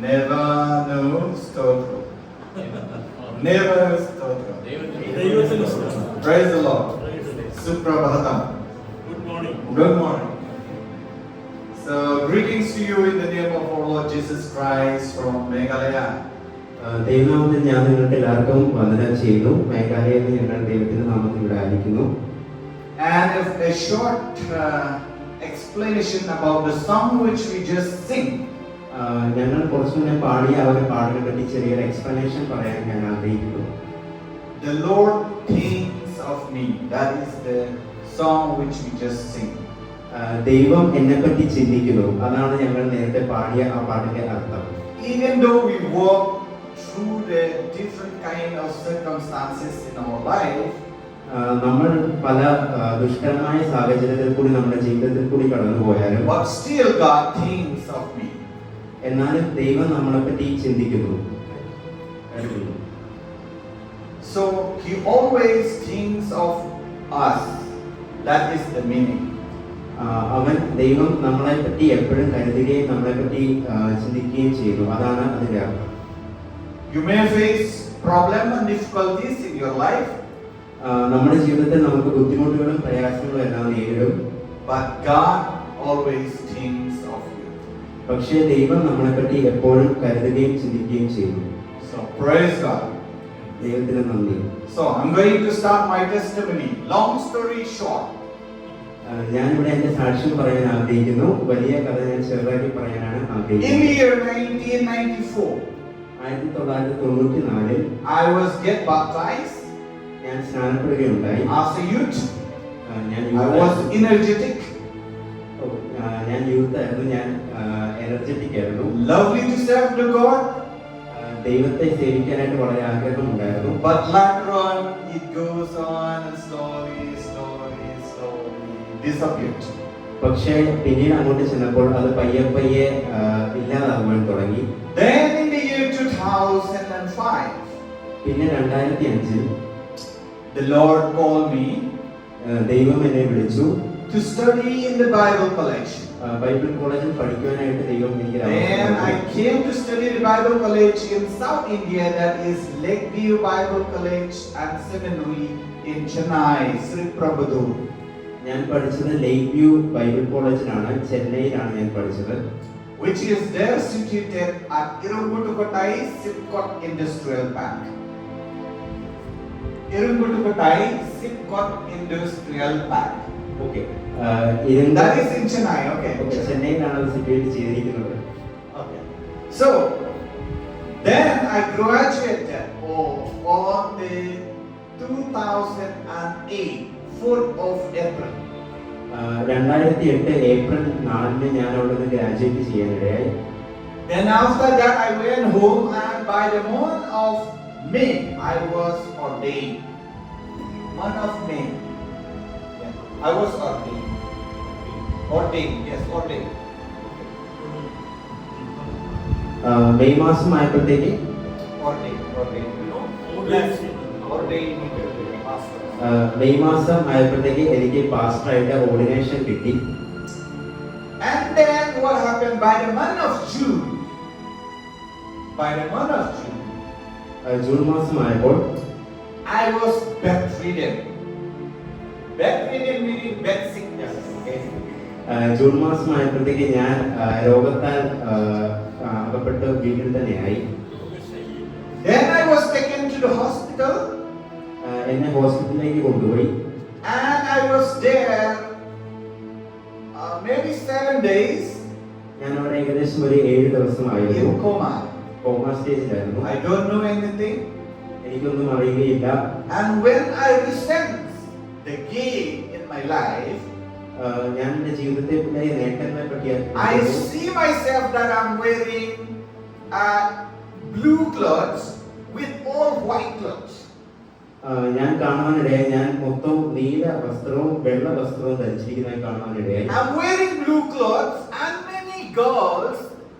Never no stotram. Never stotram. Praise the Lord. Suprabhatam. Good morning. Good morning. So greetings to you in the name of our Lord Jesus Christ from Meghalaya. ദൈവനാമത്തിൽ ഞാൻ നിങ്ങൾക്ക് എല്ലാവർക്കും വന്ദനം ചെയ്യുന്നു. മേഘാലയയിൽ നിന്ന് ഞങ്ങൾ ദൈവത്തിന്റെ നാമത്തിൽ ഇവിടെ ആയിരിക്കുന്നു. And a short explanation about the song which we just sing. ഞങ്ങൾ കുറച്ചു മുന്നേ പാടിയ ആ ഒരു പാട്ടിനെ പറ്റി ചെറിയൊരു എക്സ്പ്ലനേഷൻ പറയാൻ ഞാൻ ആഗ്രഹിക്കുന്നു. The Lord thinks of me. That is the song which we just sing. ദൈവം എന്നെ പറ്റി ചിന്തിക്കുന്നു. അതാണ് ഞങ്ങൾ നേരത്തെ പാടിയ ആ പാട്ടിന്റെ അർത്ഥം. Even though we walk through the different kind of circumstances in our life, നമ്മൾ പല ദുഷ്കരമായ സാഹചര്യത്തിൽ കൂടി നമ്മുടെ ജീവിതത്തിൽ കൂടി കടന്നുപോയാലും but still God thinks of me. എന്നാലും ദൈവം നമ്മളെ പറ്റി ചിന്തിക്കുന്നു. So He always thinks of us. That is the meaning. അവൻ ദൈവം നമ്മളെ പറ്റി എപ്പോഴും കരുതുകയും നമ്മളെ പറ്റി ചിന്തിക്കുകയും ചെയ്യുന്നു. അതാണ് അതിന്റെ അർത്ഥം. You may face problems and difficulties in your life, നമ്മുടെ ജീവിതത്തിൽ നമുക്ക് ബുദ്ധിമുട്ടുകളും പ്രയാസങ്ങളും എല്ലാം നേരിടും. but God always thinks of you. പക്ഷേ ദൈവം നമ്മളെ പറ്റി എപ്പോഴും കരുതുകയും ചിന്തിക്കുകയും ചെയ്യുന്നു. So praise God. ദൈവത്തിന് നന്ദി. So I'm going to start my testimony. Long story short. ഞാനിവിടെ എന്റെ സാക്ഷ്യം പറയാൻ ആഗ്രഹിക്കുന്നു. വലിയ കഥ ഞാൻ ചെറുതാക്കി പറയാനാണ് In the ആഗ്രഹിക്കുന്നത്. year 1994, 1994 I was get baptized ഞാൻ സ്നാനപ്പെടുകയുണ്ടായി. as a youth. ഞാൻ I was energetic, ഞാൻ യൂത്ത് ആയിരുന്നു. ഞാൻ എനർജറ്റിക് ആയിരുന്നു. lovely to serve the God. ദൈവത്തെ സേവിക്കാനായിട്ട് വളരെ ആഗ്രഹമുണ്ടായിരുന്നു. But later on, it goes on and slowly disappeared. പക്ഷേ പിന്നീട് അങ്ങോട്ട് ചെന്നപ്പോൾ അത് പയ്യെ പയ്യെ ഇല്ലാതാകുവാൻ തുടങ്ങി. Then in the year 2005, പിന്നെ 2005 the Lord called me ദൈവം എന്നെ വിളിച്ചു. to study in the Bible college. Bible കോളേജിൽ പഠിക്കുവാനായിട്ട് ദൈവം എനിക്ക് Then I came to study the Bible college in South India, that is Lakeview Bible College and Seminary in Chennai, Sri Prabhupada. ഞാൻ പഠിച്ചത് ലേക്ക് view Bible കോളേജിലാണ്. ചെന്നൈയിലാണ് ഞാൻ പഠിച്ചത്. Which is there situated at Irungutukottai Sipcot Industrial Park. Irungutukottai Sipcot Industrial Park. Okay. That is in Chennai, okay. ചെന്നൈയിലാണ് അത് situate ചെയ്തിരിക്കുന്നത്. Okay. So then I graduated on the 2008 4th of April. 2008 April 4 ഞാൻ അവിടെ നിന്ന് graduate ചെയ്യാനിടയായി. Then after that I went home, and by the month of May I was ordained. Month of May. I was ordained. Yes, ordained. May മാസം ആയപ്പോഴത്തേക്ക് Ordained. You know? Ordained. Pastor. May മാസം ആയപ്പോഴത്തേക്ക് എനിക്ക് പാസ്റ്ററായിട്ട് ordination കിട്ടി. And then what happened by the month of June? June മാസം ആയപ്പോൾ I was bedridden. Bedridden meaning bed sickness. Okay? June മാസം ആയപ്പോഴത്തേക്ക് ഞാൻ രോഗത്താൽ അകപ്പെട്ട് വീട്ടിൽ തന്നെയായി. Then I was taken to the hospital. എന്നെ ഹോസ്പിറ്റലിലേക്ക് കൊണ്ടുപോയി. And I was there maybe 7 days. ഞാൻ അവിടെ ഏകദേശം ഒരു 7 ദിവസമായിരുന്നു. In coma. കോമ സ്റ്റേജിലായിരുന്നു. I don't know anything. എനിക്കൊന്നും അറിയുകയില്ല. And when I resense the gain in my life, ഞാൻ എന്റെ ജീവിതത്തെ നേട്ടങ്ങളെ പറ്റി I see myself that I'm wearing blue clothes with all white clothes. ഞാൻ കാണുവാനിടയായി. ഞാൻ മൊത്തം നീല വസ്ത്രവും വെള്ള വസ്ത്രവും ധരിച്ചിരിക്കുന്നതായി കാണുവാനിടയായി. I'm wearing blue clothes and many girls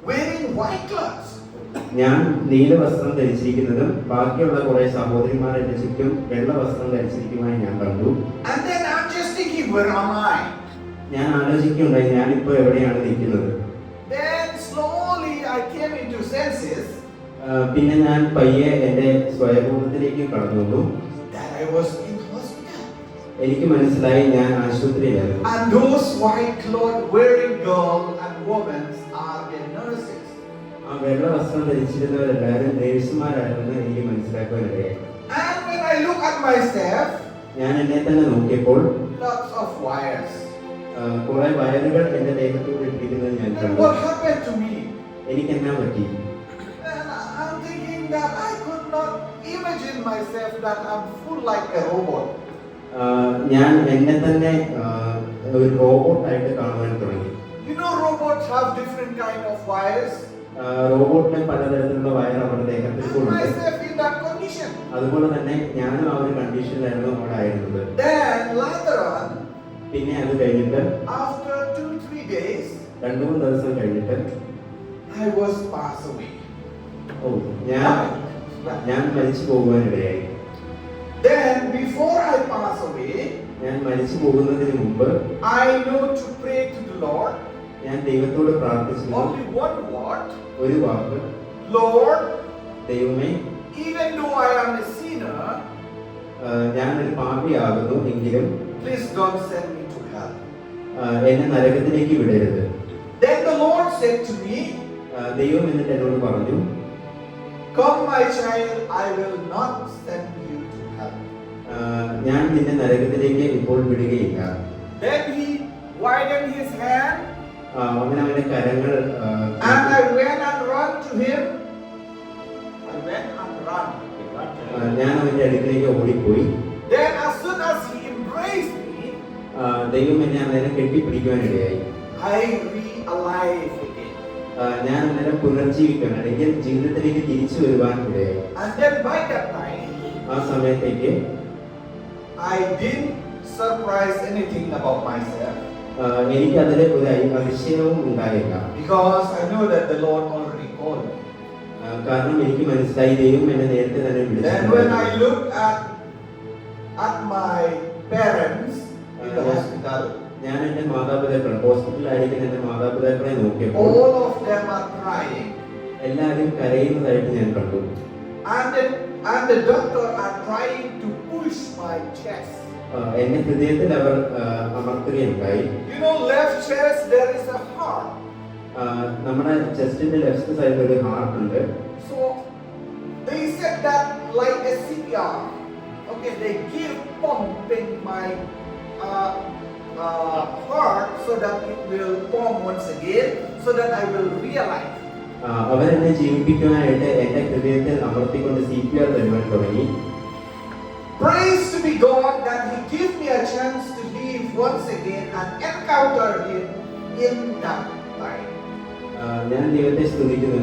wearing white clothes. ഞാൻ നീല വസ്ത്രം ധരിച്ചിരിക്കുന്നതും ബാക്കിയുള്ള കുറെ സഹോദരിമാർ എന്റെ ചുറ്റും വെള്ള വസ്ത്രം ധരിച്ചിരിക്കുന്നതായി ഞാൻ കണ്ടു. And then I'm just thinking, where am I? ഞാൻ ആലോചിക്കുകയുണ്ടായി, ഞാനിപ്പോ എവിടെയാണ് നിൽക്കുന്നത്. Then slowly I came into sense senses പിന്നെ ഞാൻ പയ്യെ എൻ്റെ സ്വയബോധത്തിലേക്ക് കടന്നു വന്നു. that I was in hospital. എനിക്ക് മനസ്സിലായി ഞാൻ ആശുപത്രിയിലായിരുന്നു. And those white cloth wearing girl and women are the nurses. ആ വെള്ള വസ്ത്രം ധരിച്ചിരുന്നവരെല്ലാവരും നേഴ്സുമാരാണെന്ന് എനിക്ക് മനസ്സിലാക്കുവാനിടയായി. And when I look at myself, ഞാൻ എന്നെ തന്നെ നോക്കിയപ്പോൾ lots of wires. കുറെ വയറുകൾ എന്റെ ദേഹത്തോട് ഇട്ടിരിക്കുന്നത് ഞാൻ And കണ്ടു. what happened to me? എനിക്ക് എന്നാ പറ്റി? And I'm thinking that I could not imagine myself that I'm full like a robot. ഞാൻ എന്നെ തന്നെ ഒരു റോബോട്ടായിട്ട് കാണുവാൻ തുടങ്ങി. You know, robots have different kind of wires. റോബോട്ടിന് പലതരത്തിലുള്ള വയർ അവരുടെ ദേഹത്തിൽ And ഉണ്ട്. myself in that condition. അതുപോലെ തന്നെ ഞാനും ആ ഒരു കണ്ടീഷനിലായിരുന്നു അവിടെ ആയിരുന്നത്. Then later on, പിന്നെ അത് കഴിഞ്ഞിട്ട് after 2-3 days, 2-3 ദിവസം കഴിഞ്ഞിട്ട് I was passed away. ഞാൻ മരിച്ചു പോകുവാനിടയായി. Then before I pass away, ഞാൻ മരിച്ചു പോകുന്നതിന് മുമ്പ് I know to pray to the Lord. ഞാൻ ദൈവത്തോട് പ്രാർത്ഥിച്ചു. Only one word. ഒരു വാക്ക്, Lord, ദൈവമേ, even though I am a sinner, ഞാൻ ഒരു പാപിയാകുന്നു എങ്കിലും please don't send me to hell. എന്നെ നരകത്തിലേക്ക് വിടരുത്. Then the Lord said to me, ദൈവം എന്നിട്ട് എന്നോട് പറഞ്ഞു, come my child, I will not send you to hell. ഞാൻ നിന്നെ നരകത്തിലേക്ക് ഇപ്പോൾ വിടുകയില്ല. Then he widened his hand, അവൻ അവന്റെ കരങ്ങൾ and I went and run to him. I went and run. ഞാൻ അവന്റെ അടുക്കിലേക്ക് ഓടിപ്പോയി. Then as soon as he embraced me, ദൈവം എന്നെ അന്നേരം കെട്ടിപ്പിടിക്കുവാനിടയായി. I realized again. ഞാൻ അന്നേരം പുനർജീവിക്കാൻ അല്ലെങ്കിൽ ജീവിതത്തിലേക്ക് തിരിച്ചു വരുവാൻ ഇടയായി. And then by that time, ആ സമയത്തേക്ക് I didn't surprise anything about myself. എനിക്ക് അതിൽ ഒരു അതിശയവും ഉണ്ടായില്ല. Because I know that the Lord already called me. കാരണം എനിക്ക് മനസ്സിലായി ദൈവം എന്നെ നേരത്തെ തന്നെ വിളിച്ചു. Then when I looked at my parents in the hospital, ഞാൻ എന്റെ മാതാപിതാക്കൾ ഹോസ്പിറ്റലിലായിരിക്കുന്ന എന്റെ മാതാപിതാക്കളെ നോക്കിയപ്പോൾ all of them are crying. എല്ലാവരും കരയുന്നതായിട്ട് ഞാൻ കണ്ടു. And the doctor are trying to push my chest. എന്റെ ഹൃദയത്തിൽ അവർ അമർത്തുകയുണ്ടായി. You know, left chest there is a heart. നമ്മുടെ ചെസ്റ്റിന്റെ ലെഫ്റ്റ് സൈഡിൽ ഒരു ഹാർട്ട് ഉണ്ട്. So they said that like a CPR. Okay, they give pumping my heart so that it will pump once again, so that I will realize. അവരെന്നെ ജീവിപ്പിക്കുവാനായിട്ട് എന്റെ ഹൃദയത്തിൽ അമർത്തിക്കൊണ്ട് CPR തരുവാൻ തുടങ്ങി. Praise to be God that He gave me a chance to live once again and encounter Him in that time. ഞാൻ ദൈവത്തെ സ്തുതിക്കുന്നു.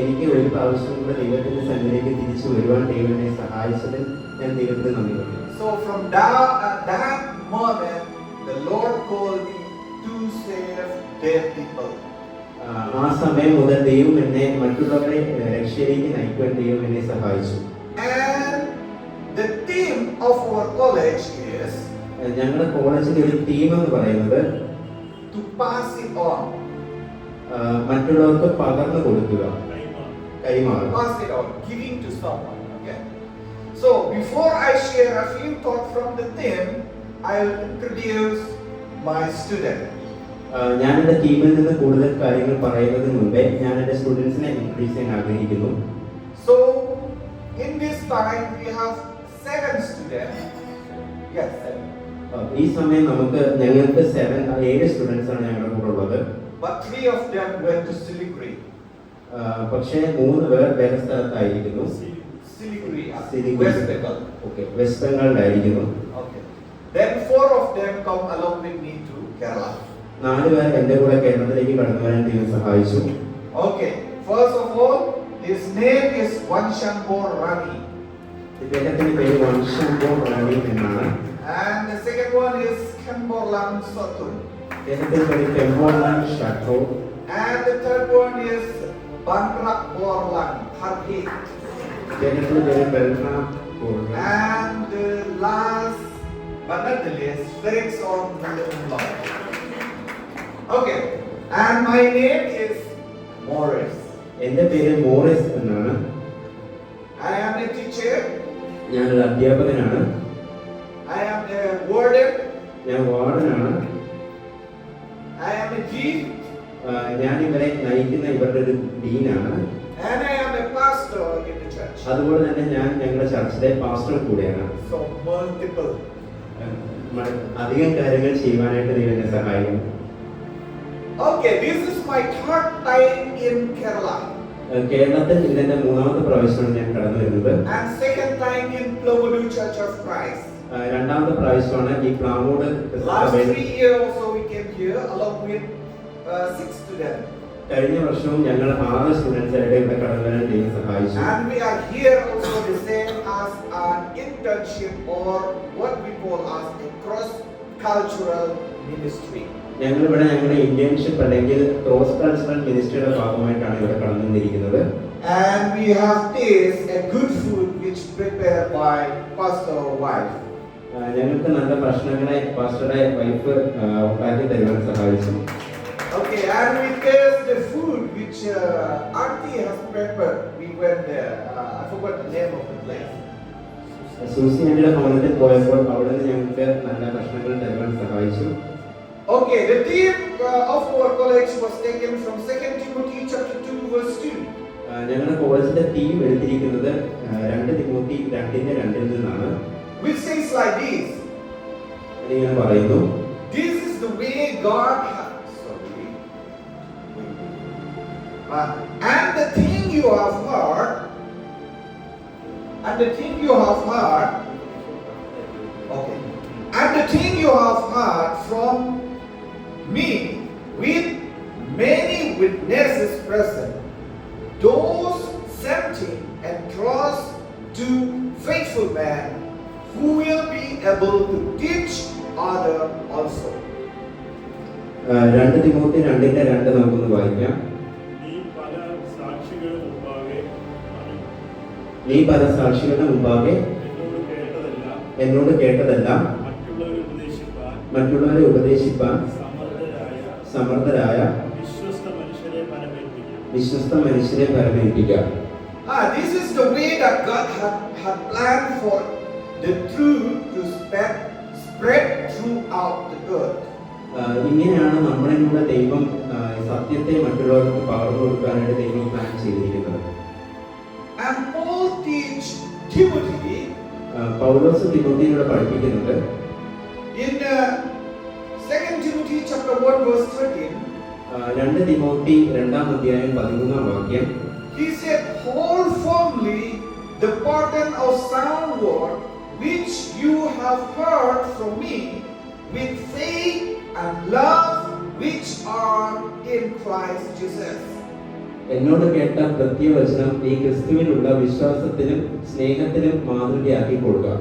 എനിക്ക് ഒരു പ്രാവശ്യം കൂടെ ദൈവത്തിന്റെ സന്നിധിയിലേക്ക് തിരിച്ചു വരുവാൻ ദൈവം എന്നെ സഹായിച്ചതിൽ ഞാൻ ദൈവത്തിന് നന്ദി പറയുന്നു. So from that moment, the Lord called me to save their people. ആ സമയം മുതൽ ദൈവം എന്നെ മറ്റുള്ളവരെ രക്ഷയിലേക്ക് നയിക്കുവാൻ ദൈവം എന്നെ സഹായിച്ചു. And the theme of our college is ഞങ്ങളുടെ കോളേജിന്റെ ഒരു തീം എന്ന് പറയുന്നത് to pass it on. മറ്റുള്ളവർക്ക് പകർന്നു കൊടുക്കുക, കൈമാറുക. Pass it on, giving to someone. Okay. So before I share a few thoughts from the theme, I will introduce my student. ഞാൻ എന്റെ ടീമിൽ നിന്ന് കൂടുതൽ കാര്യങ്ങൾ പറയുന്നതിന് മുമ്പേ ഞാൻ എന്റെ സ്റ്റുഡൻസിനെ ഇൻട്രൊഡ്യൂസ് ചെയ്യാൻ ആഗ്രഹിക്കുന്നു. So in this time we have 7 students. Yes, 7. ഈ സമയം ഞങ്ങൾക്ക് 7 സ്റ്റുഡൻസ് ആണ് ഞങ്ങളുടെ കൂടെ ഉള്ളത്. But 3 of them went to Siliguri. പക്ഷേ 3 പേർ വേറെ സ്ഥലത്തായിരിക്കുന്നു. Siliguri, Siliguri. West Bengal. Okay, west ബംഗാളിലായിരിക്കുന്നു. Okay. Then 4 of them come along with me to Kerala. 4 പേർ എന്റെ കൂടെ കേരളത്തിലേക്ക് കടന്നു വരാൻ ദൈവം സഹായിച്ചു. Okay. First of all, his name is Vanshambor Rani. ഇദ്ദേഹത്തിന്റെ പേര് വംശംബോർ റാണി എന്നാണ്. And the second one is Kemborlan Sotul. ഇദ്ദേഹത്തിന്റെ പേര് കെമ്പോർലാൻ ഷാട്ടോ. And the third one is Bandrak Borlan Harhit. ഇദ്ദേഹത്തിന്റെ പേര് Balram ബോർലാൻ. And the last but not the least, Felix on Okay. And my name is Morris. എൻ്റെ പേര് Morris എന്നാണ്. I am a teacher. ഞാനൊരു അധ്യാപകനാണ്. I am a warden. ഞാൻ വാർഡനാണ്. I am a dean. ഞാൻ ഇവരെ നയിക്കുന്ന ഇവരുടെ ഒരു ഡീനാണ്. And I am a pastor in the church. അതുപോലെ തന്നെ ഞാൻ ഞങ്ങളുടെ ചർച്ചിലെ പാസ്റ്റർ കൂടെയാണ്. So multiple. അധികം കാര്യങ്ങൾ ചെയ്യുവാനായിട്ട് ദൈവം എന്നെ സഹായിക്കും. Okay, this is my third time in Kerala. കേരളത്തിൽ ഇതിന്റെ മൂന്നാമത്തെ പ്രാവശ്യമാണ് ഞാൻ കടന്നു വരുന്നത്. And second time in Plogodu Church of Christ. രണ്ടാമത്തെ പ്രാവശ്യമാണ് ഈ Plamoodu. Last 3 years also we came here along with 6 students. കഴിഞ്ഞ വർഷവും ഞങ്ങൾ 6 സ്റ്റുഡൻസ് ആയിട്ട് ഇവിടെ കടന്നു വരാൻ ദൈവം സഹായിച്ചു. And we are here also the same as an internship or what we call as a cross-cultural ministry. ഞങ്ങൾ ഇവിടെ ഞങ്ങളുടെ ഇന്റേൺഷിപ്പ് അല്ലെങ്കിൽ ക്രോസ് കൾച്ചറൽ മിനിസ്ട്രിയുടെ ഭാഗമായിട്ടാണ് ഇവിടെ കടന്നു വന്നിരിക്കുന്നത്. And we have tasted a good food which prepared by pastor wife. ഞങ്ങൾക്ക് നല്ല ഭക്ഷണങ്ങളെ പാസ്റ്ററുടെ വൈഫ് ഉണ്ടാക്കി തരുവാൻ സഹായിച്ചു. Okay, and we taste the food which auntie has prepared. We went there. I forgot the name of the place. Susie ആന്റിയുടെ ഭവനത്തിൽ പോയപ്പോൾ അവിടെ നിന്ന് ഞങ്ങൾക്ക് നല്ല ഭക്ഷണങ്ങൾ തരുവാൻ സഹായിച്ചു. Okay, the theme of our college was taken from 2 Timothy chapter 2 verse 2. ഞങ്ങളുടെ കോളേജിന്റെ തീം എടുത്തിരിക്കുന്നത് 2 തിമോത്തി 2:2 നിന്നാണ്. Which says like this. ഇങ്ങനെ പറയുന്നു. This is the way God has. And the thing you have heard, okay, and the thing you have heard from me with many witnesses present, those 17 and trust to faithful men who will be able to teach other also. 2 Timothy 2:2 നമുക്കൊന്ന് വായിക്കാം. നീ പല സാക്ഷികളുടെ മുമ്പാകെ എന്നോട് കേട്ടതെല്ലാം മറ്റുള്ളവരെ ഉപദേശിപ്പാൻ സമർത്ഥരായ വിശ്വസ്ത മനുഷ്യരെ പരമേൽപ്പിക്കുക. This is the way that God had planned for the truth to spread throughout the earth. ഇങ്ങനെയാണ് നമ്മളിലൂടെ ദൈവം സത്യത്തെ മറ്റുള്ളവർക്ക് പകർന്നു കൊടുക്കാനായിട്ട് ദൈവം പ്ലാൻ ചെയ്തിരിക്കുന്നത്. And Paul teach Timothy. പൗലോസ് തിമോത്തിയോട് പഠിപ്പിക്കുന്നത് in 2 Timothy chapter 1 verse 13. 2 Timothy 2:13 He said, "Hold firmly the pattern of sound word which you have heard from me, with faith and love which are in Christ Jesus." എന്നോട് കേട്ട പ്രത്യവചനം ഈ ക്രിസ്തുവിലുള്ള വിശ്വാസത്തിലും സ്നേഹത്തിലും മാതൃകയാക്കി കൊടുക്കുക.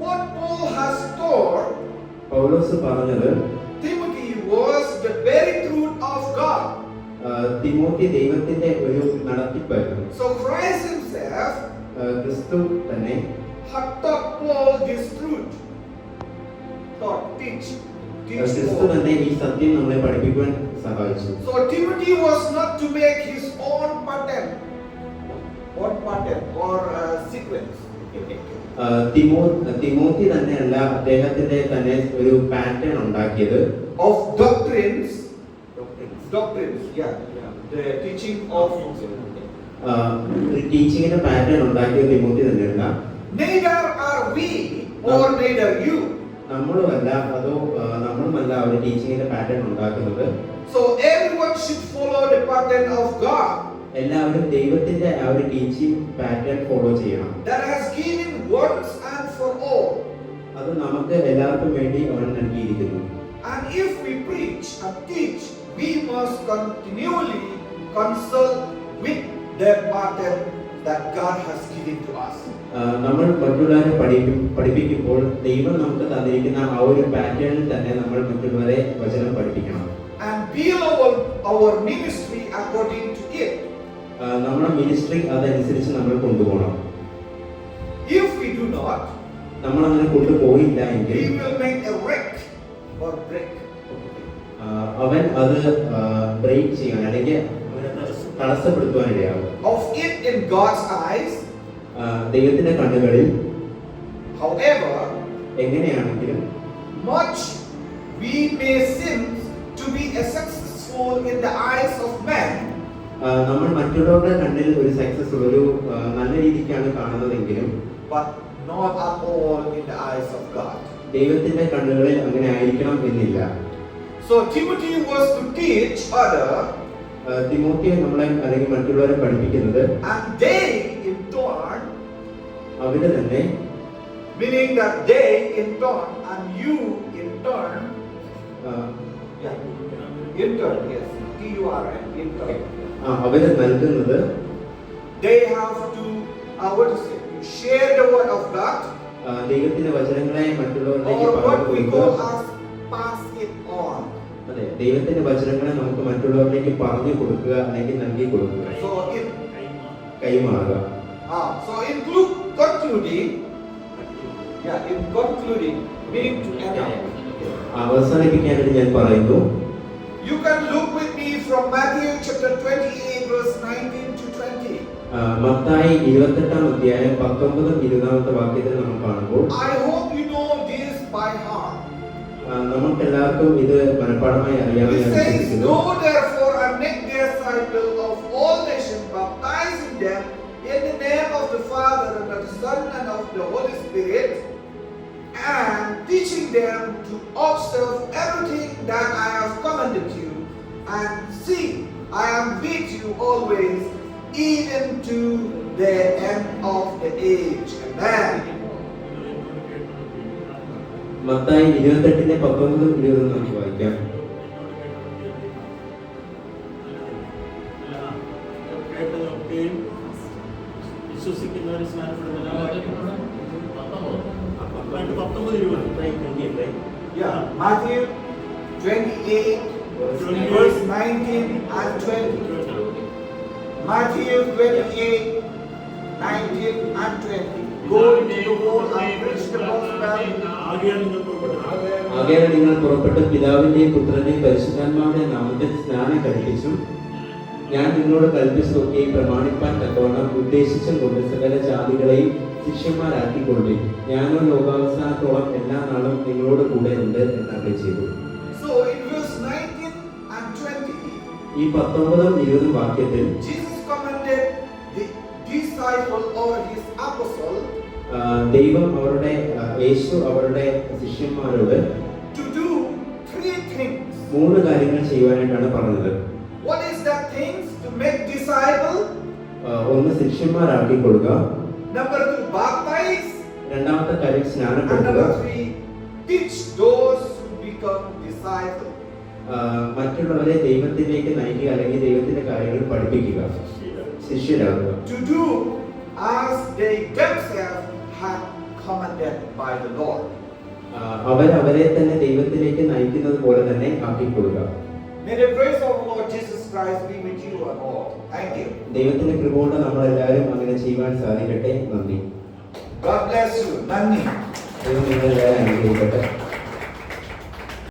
What Paul has taught പൗലോസ് പറഞ്ഞത് Timothy was the very truth of God. Timothy ദൈവത്തിന്റെ ഒരു നടത്തിപ്പായിരുന്നു. So Christ himself ക്രിസ്തു തന്നെ had taught Paul this truth. Teach ക്രിസ്തു തന്നെ ഈ സത്യം നമ്മളെ പഠിപ്പിക്കുവാൻ സഹായിച്ചു. So Timothy was not to make his own pattern or sequence. Timothy തന്നെയല്ല അദ്ദേഹത്തിന്റെ തന്നെ ഒരു പാറ്റേൺ ഉണ്ടാക്കിയത്. Of doctrines, yeah, the teaching of ടീച്ചിങ്ങിന്റെ പാറ്റേൺ ഉണ്ടാക്കിയത് തിമോത്തി തന്നെയല്ല. Neither are we or neither you. നമ്മളുമല്ല അതോ നമ്മളുമല്ല ഒരു ടീച്ചിങ്ങിന്റെ പാറ്റേൺ ഉണ്ടാക്കുന്നത്. So everyone should follow the pattern of God. എല്ലാവരും ദൈവത്തിന്റെ ആ ഒരു ടീച്ചിങ് പാറ്റേൺ ഫോളോ ചെയ്യണം. That has given once and for all. അത് നമുക്ക് എല്ലാവർക്കും വേണ്ടി അവൻ നൽകിയിരിക്കുന്നു. And if we preach and teach, we must continually consult with the pattern that God has given to us. നമ്മൾ മറ്റുള്ളവരെ പഠിപ്പിക്കുമ്പോൾ ദൈവം നമുക്ക് തന്നിരിക്കുന്ന ആ ഒരു പാറ്റേണിൽ തന്നെ നമ്മൾ മറ്റുള്ളവരെ വചനം പഠിപ്പിക്കണം. And build our ministry according to it. നമ്മുടെ മിനിസ്ട്രി അതനുസരിച്ച് നമ്മൾ കൊണ്ടുപോകണം. If we do not, നമ്മൾ അങ്ങനെ കൊണ്ടുപോയില്ല എങ്കിൽ we will make a wreck or break. അവൻ അത് ബ്രേക്ക് ചെയ്യാൻ അല്ലെങ്കിൽ തടസ്സപ്പെടുത്തുവാനിടയാകും. of it in God's eyes. ദൈവത്തിന്റെ കണ്ണുകളിൽ However, എങ്ങനെയാണെങ്കിലും much we may seem to be successful in the eyes of men, നമ്മൾ മറ്റുള്ളവരുടെ കണ്ണിൽ ഒരു സക്സസ് ഒരു നല്ല രീതിക്കാണ് കാണുന്നതെങ്കിലും but not at all in the eyes of God. ദൈവത്തിന്റെ കണ്ണുകളിൽ അങ്ങനെ ആയിരിക്കണം എന്നില്ല. So Timothy was to teach other, തിമോത്തിയെ നമ്മളെ അല്ലെങ്കിൽ മറ്റുള്ളവരെ പഠിപ്പിക്കുന്നത് and they in turn, അവര് തന്നെ, meaning that they in turn and you in turn, in turn, yes, TURN, in turn. അവര് നൽകുന്നത് They have to, what to say, share the word of God, ദൈവത്തിന്റെ വചനങ്ങളെ മറ്റുള്ളവരിലേക്ക് or what we പറഞ്ഞു call കൊടുക്കുക. as pass it on. അതെ, ദൈവത്തിന്റെ വചനങ്ങളെ നമുക്ക് മറ്റുള്ളവരിലേക്ക് പറഞ്ഞു കൊടുക്കുക അല്ലെങ്കിൽ നൽകി കൊടുക്കുക, So in കൈമാറുക. in concluding, meaning to end up. അവസാനിപ്പിക്കാനായിട്ട് ഞാൻ പറയുന്നു, You can look with me from Matthew chapter 28 verse 19 to 20. Mathai 28-ാം അധ്യായം 19-20 വാക്യത്തിൽ നമ്മൾ കാണുമ്പോൾ I hope you know this by heart. നമുക്ക് എല്ലാവർക്കും ഇത് മനഃപ്പാഠമായി It അറിയാമെന്ന് ഞാൻ says, വിശ്വസിക്കുന്നു. "Go therefore and make disciples of all nations, baptizing them in the name of the Father and of the Son and of the Holy Spirit, and teaching them to observe everything that I have commanded you. And see, I am with you always, even to the end of the age." Amen. Mathai 28-19-20 നമുക്ക് വായിക്കാം. വിശ്വസിക്കുന്നവരെ Yeah, Matthew 28 verse 19 and 20. Matthew 28, 19 and 20. Go into the world and preach the gospel. ആകയാൽ നിങ്ങൾ പുറപ്പെട്ട് പിതാവിന്റെയും പുത്രന്റെയും പരിശുദ്ധാത്മാവിന്റെയും നാമത്തിൽ സ്നാനം കഴിപ്പിച്ചു. ഞാൻ നിങ്ങളോട് കൽപ്പിച്ചതൊക്കെ പ്രമാണിപ്പാൻ തക്കവണ്ണം ഉദ്ദേശിച്ചും കൊണ്ട് സകല ജാതികളെയും ശിഷ്യന്മാരാക്കിക്കൊള്ളി. ഞാനോ ലോകാവസാനത്തോളം എല്ലാ നാളും നിങ്ങളോട് കൂടെ ഉണ്ട് എന്നറിയി ചെയ്തു. So in verse 19 and 20, ഈ 19-20 വാക്യത്തിൽ Jesus commanded the disciple or his apostle ദൈവം യേശു അവരുടെ ശിഷ്യന്മാരോട് to do three things. 3 കാര്യങ്ങൾ ചെയ്യുവാനായിട്ടാണ് പറഞ്ഞത്. What is that things? To make disciple. ഒന്ന് ശിഷ്യന്മാരാക്കിക്കൊള്ളുക. Number 2, baptize. രണ്ടാമത്തെ കാര്യം And സ്നാനപ്പെടുത്തുക. number 3, teach those who become disciples. മറ്റുള്ളവരെ ദൈവത്തിലേക്ക് നയിക്കുക അല്ലെങ്കിൽ ദൈവത്തിന്റെ കാര്യങ്ങൾ പഠിപ്പിക്കുക, ശിഷ്യരാകുക. To do as they themselves had commanded by the Lord. അവരെ തന്നെ ദൈവത്തിലേക്ക് നയിക്കുന്നത് പോലെ തന്നെ ആക്കിക്കൊള്ളുക. May the grace of our Lord Jesus Christ be with you and all. Thank you. ദൈവത്തിന്റെ കൃപ കൊണ്ട് നമ്മളെല്ലാവരും അങ്ങനെ ചെയ്യുവാൻ സാധിക്കട്ടെ. നന്ദി. God bless you. Nandi. ദൈവം നിങ്ങളെല്ലാവരും അനുഗ്രഹിക്കട്ടെ.